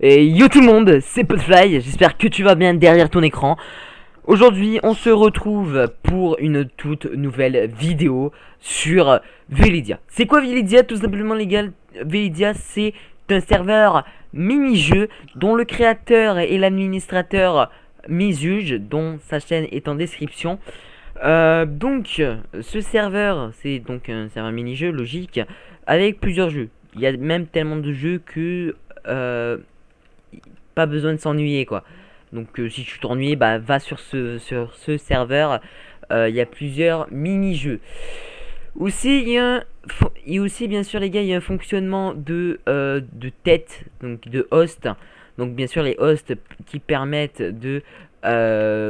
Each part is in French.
Et yo tout le monde, c'est Podfly, j'espère que tu vas bien derrière ton écran. Aujourd'hui, on se retrouve pour une toute nouvelle vidéo sur Velidia. C'est quoi Velidia? Tout simplement les gars, Velidia c'est un serveur mini-jeu dont le créateur et l'administrateur Mizuge, dont sa chaîne est en description. Ce serveur, c'est donc un serveur mini-jeu logique avec plusieurs jeux. Il y a même tellement de jeux que pas besoin de s'ennuyer quoi. Donc si tu t'ennuies, bah va sur ce serveur. Il y a plusieurs mini-jeux. Aussi, il y a aussi bien sûr les gars, il y a un fonctionnement de tête, donc de host. Donc bien sûr les hosts qui permettent de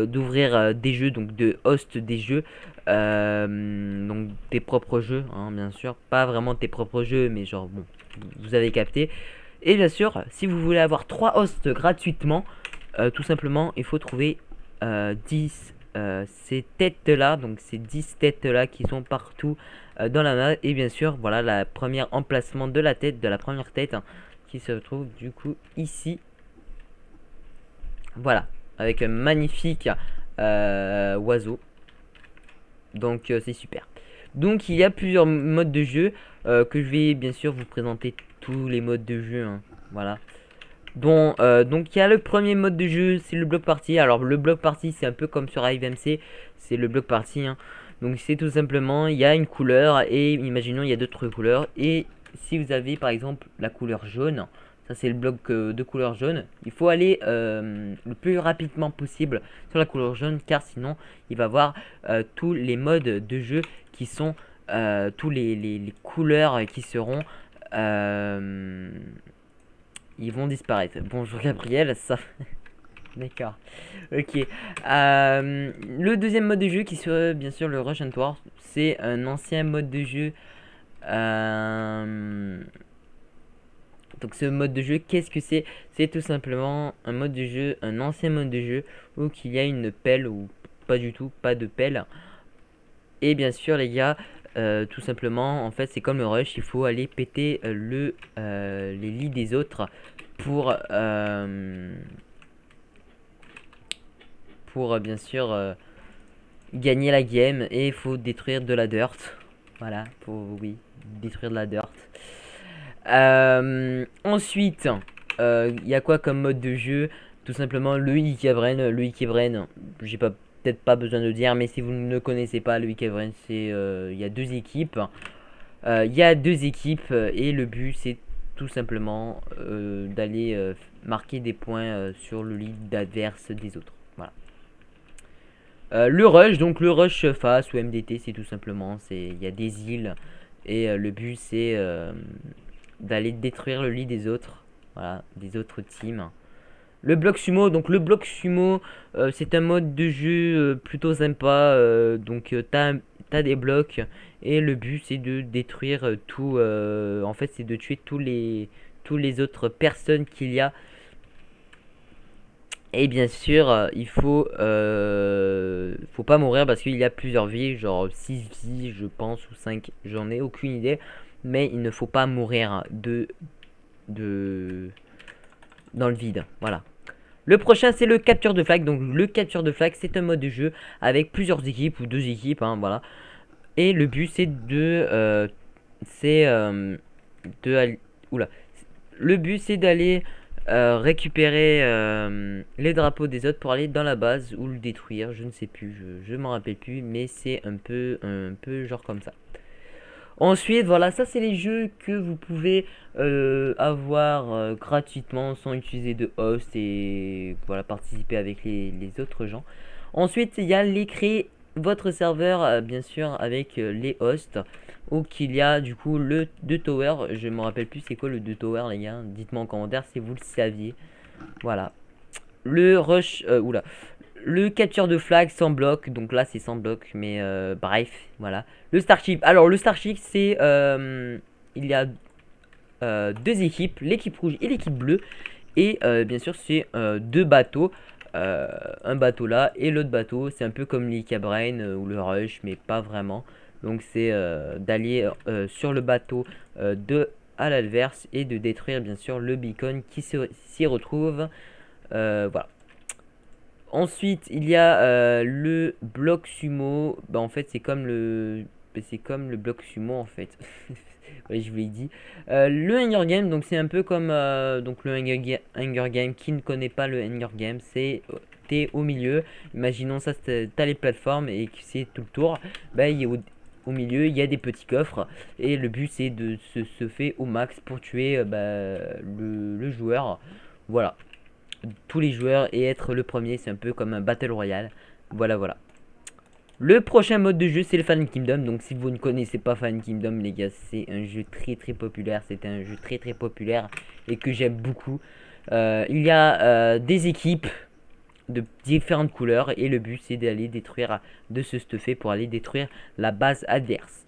d'ouvrir des jeux, donc de host des jeux. Donc tes propres jeux, hein, bien sûr. Pas vraiment tes propres jeux, mais genre bon, vous avez capté. Et bien sûr, si vous voulez avoir 3 hosts gratuitement, tout simplement, il faut trouver 10 ces têtes là, donc ces 10 têtes là qui sont partout dans la map. Et bien sûr, voilà la première emplacement de la tête, de la première tête hein, qui se trouve du coup ici. Voilà, avec un magnifique oiseau. Donc c'est super. Donc il y a plusieurs modes de jeu que je vais bien sûr vous présenter tous les modes de jeu. Hein, voilà. Donc il y a le premier mode de jeu, c'est le bloc party. Alors le bloc party c'est un peu comme sur AIVMC, c'est le bloc party. Hein. Donc c'est tout simplement, il y a une couleur et imaginons il y a d'autres couleurs. Et si vous avez par exemple la couleur jaune, ça c'est le bloc de couleur jaune, il faut aller le plus rapidement possible sur la couleur jaune car sinon il va voir tous les modes de jeu qui sont, tous les couleurs qui seront... ils vont disparaître. Bonjour Gabriel, ça... D'accord. Ok. Le deuxième mode de jeu qui serait bien sûr le Rush and War. C'est un ancien mode de jeu. Donc ce mode de jeu, qu'est-ce que c'est? C'est tout simplement un mode de jeu, un ancien mode de jeu où il y a une pelle ou pas du tout, pas de pelle. Et bien sûr les gars, tout simplement, en fait c'est comme le rush, il faut aller péter les lits des autres pour, bien sûr gagner la game. Et il faut détruire de la dirt. Voilà, pour oui, détruire de la dirt. Ensuite, il y a quoi comme mode de jeu? Tout simplement le Ikebren. Le Ikebren, j'ai pas peut-être pas besoin de dire, mais si vous ne connaissez pas le Ikebren, c'est il y a deux équipes. Il y a deux équipes et le but c'est tout simplement d'aller marquer des points sur le lead d'adverse des autres. Voilà. Le rush, donc le rush face ou MDT, c'est tout simplement, il y a des îles et le but c'est d'aller détruire le lit des autres, voilà, des autres teams. Le bloc sumo, donc le bloc sumo, c'est un mode de jeu plutôt sympa. Donc t'as des blocs et le but c'est de détruire tout. En fait, c'est de tuer tous les autres personnes qu'il y a. Et bien sûr, faut pas mourir parce qu'il y a plusieurs vies, genre 6 vies, je pense, ou 5, j'en ai aucune idée. Mais il ne faut pas mourir de dans le vide. Voilà. Le prochain c'est le capture de flag. Donc le capture de flag c'est un mode de jeu avec plusieurs équipes ou deux équipes. Hein, voilà. Et le but c'est de oula. Le but c'est d'aller récupérer les drapeaux des autres pour aller dans la base ou le détruire. Je ne sais plus, je m'en rappelle plus, mais c'est un peu genre comme ça. Ensuite, voilà, ça c'est les jeux que vous pouvez avoir gratuitement sans utiliser de host et voilà, participer avec les autres gens. Ensuite, il y a les créer votre serveur, bien sûr, avec les hosts. Ou qu'il y a du coup le 2 tower. Je me rappelle plus c'est quoi le 2 tower, les gars. Dites-moi en commentaire si vous le saviez. Voilà. Le rush, oula, le capture de flag sans bloc, donc là c'est sans bloc, mais bref, voilà. Le Starship, alors le Starship c'est, il y a deux équipes, l'équipe rouge et l'équipe bleue, et bien sûr c'est deux bateaux, un bateau là et l'autre bateau, c'est un peu comme l'Ikabrain ou le Rush, mais pas vraiment. Donc c'est d'aller sur le bateau de à l'adverse et de détruire bien sûr le beacon qui s'y retrouve. Voilà. Ensuite, il y a le bloc sumo. Bah, en fait, c'est comme le bloc sumo en fait. Oui, je vous l'ai dit. Le Hunger Game, donc c'est un peu comme donc le Hunger Game. Qui ne connaît pas le Hunger Game, c'est t'es au milieu. Imaginons ça, t'as les plateformes et que c'est tout le tour. Bah, au milieu, il y a des petits coffres et le but c'est de se faire au max pour tuer le joueur. Voilà, tous les joueurs et être le premier, c'est un peu comme un battle royale. Voilà, voilà. Le prochain mode de jeu, c'est le Fallen Kingdom. Donc, si vous ne connaissez pas Fallen Kingdom, les gars, c'est un jeu très très populaire. C'est un jeu très très populaire et que j'aime beaucoup. Il y a des équipes de différentes couleurs et le but, c'est d'aller détruire, de se stuffer pour aller détruire la base adverse.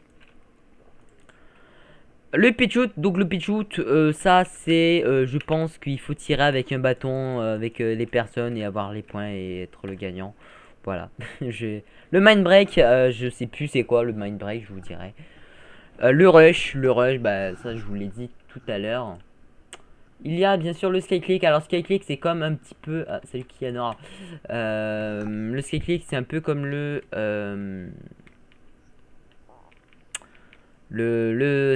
Le pitch out, donc le pitch out, ça c'est, je pense qu'il faut tirer avec un bâton, avec les personnes et avoir les points et être le gagnant. Voilà. Le mind break, je sais plus c'est quoi le mind break, je vous dirai. Le rush, bah ça je vous l'ai dit tout à l'heure. Il y a bien sûr le skyclick. Alors skyclick c'est comme un petit peu, ah, salut Kianora. Le skyclick c'est un peu comme le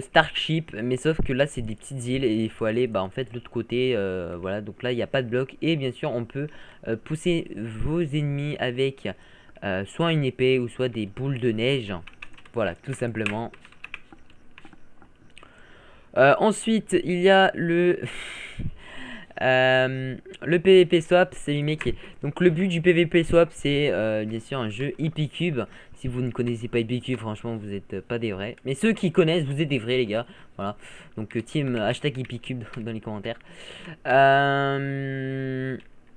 Starship, mais sauf que là c'est des petites îles et il faut aller bah en fait de l'autre côté. Voilà, donc là il n'y a pas de bloc et bien sûr on peut pousser vos ennemis avec soit une épée ou soit des boules de neige. Voilà, tout simplement. Ensuite il y a le PvP swap, c'est le mec. Donc le but du PvP swap, c'est bien sûr un jeu Epicube. Si vous ne connaissez pas Epicube, franchement, vous êtes pas des vrais. Mais ceux qui connaissent, vous êtes des vrais, les gars. Voilà. Donc team hashtag Epicube dans les commentaires.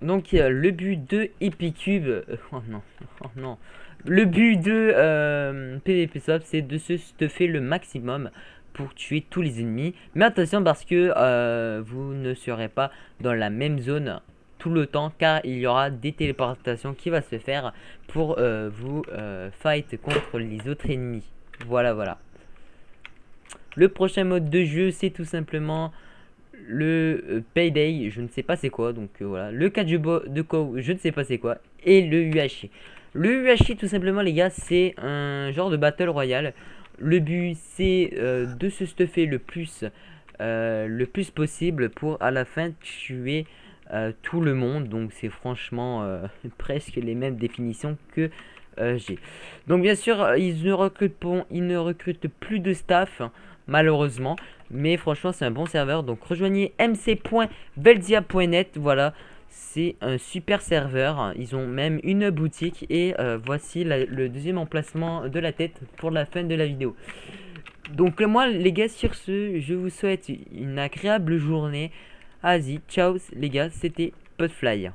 Donc le but de Epicube. Oh non, oh non. Le but de PvP swap, c'est de se stuffer le maximum pour tuer tous les ennemis. Mais attention parce que vous ne serez pas dans la même zone tout le temps car il y aura des téléportations qui va se faire pour vous fight contre les autres ennemis. Voilà, voilà. Le prochain mode de jeu, c'est tout simplement le Payday, je ne sais pas c'est quoi, donc voilà. Le catch de co, je ne sais pas c'est quoi. Et le UHC. Le UHC, tout simplement, les gars, c'est un genre de battle royale. Le but, c'est de se stuffer le plus possible pour à la fin tuer tout le monde. Donc, c'est franchement presque les mêmes définitions que j'ai. Donc, bien sûr, ils ne recrutent plus de staff, malheureusement. Mais franchement, c'est un bon serveur. Donc, rejoignez mc.veldia.net. Voilà. C'est un super serveur. Ils ont même une boutique. Et voici le deuxième emplacement de la tête pour la fin de la vidéo. Donc moi les gars, sur ce, je vous souhaite une agréable journée. Vas-y, ciao les gars, c'était Podfly.